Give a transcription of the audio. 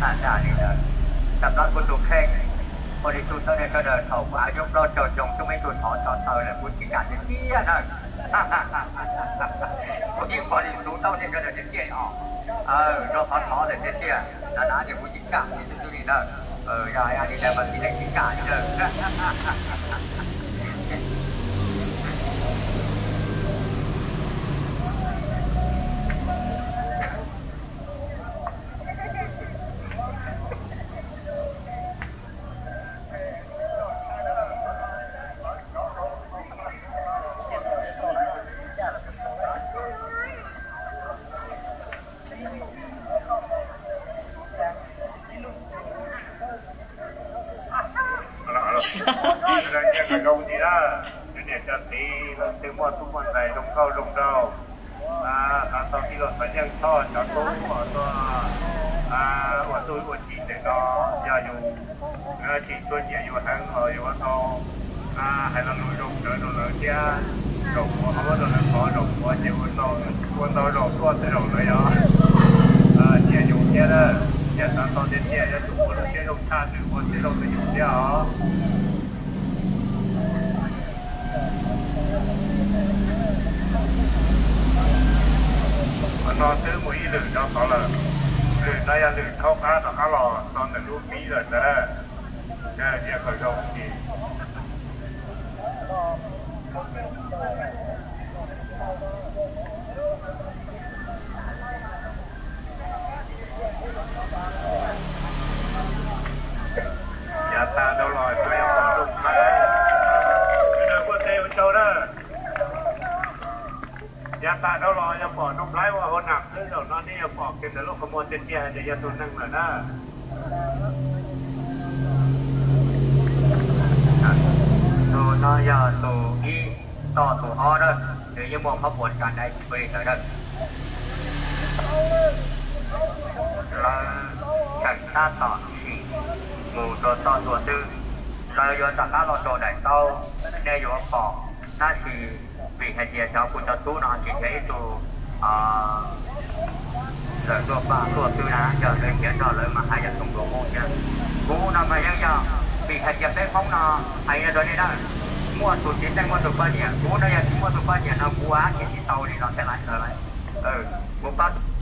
đã đi rồi tập đó của tụi khen còn đi tụi tao này cái đời thầu quả giống đó chờ chồng cho mấy tụi họ cho tao là muốn chỉ cả cái kia rồi có gì còn đi xuống tao này cái đời cái kia nó họ để cái kia là thì muốn chỉ cả thì tụi đi đâu rồi anh đi đâu mà đi đánh chỉ cả đi rồi Rồng gì đó, cái này cho tí từ mộtทุกวันnày rồng câu rồng đầu, sau khi lột bánh nhân to cho tôi của tôi của chị để nó giờ dù chị tôi nhẹ dù hàng rồi dù to, hay là nuôi rồng trở đồ lớn kia, rồng không có đồ lớn có rồng có nhiều con to rồng con tới rồng đấy đó, nhẹ dù kia đó, nhẹ sáng to đến nhẹ cho chúng tôi sẽ rồng cha từ con sẽ rồng tới dù kia đó. Nó thứ mũi lử cho có là lử đây là lử khâu khá nó khá lò còn là lúc bí rồi đó cái gì khởi đầu gì nhà ta đâu rồi tôi em còn dùng mà cái quân tê bên châu đó nhà ta đâu rồi em bỏ nông lái vào hôn nặng thế rồi nó đi em bỏ cái lúc không muốn tiền kia để gia tu năng là đó tôi nó giờ tôi đi to tôi ho đó để như bọn pháp buồn cả đây về tới đây là cảnh sát tỏ chỉ ngủ rồi to tuổi tư lời do tất cả lo đồ đại tao để vô bỏ ta chỉ vì hệ gì cháu cũng cho tú nó chỉ thấy tụ rồi tụ bà tụ tư là giờ lên chuyện đóเลยmà hai giờ không đủ mua chứ cú nó màยังgiờ vì hệ gì cái phóng nó hay là rồi đây đó mua tụ tiền đây mua tụ bao nhiêu cú nó giờ mua tụ bao nhiêu nó cú á thì tàu thì nó sẽ lại rồi lại một bát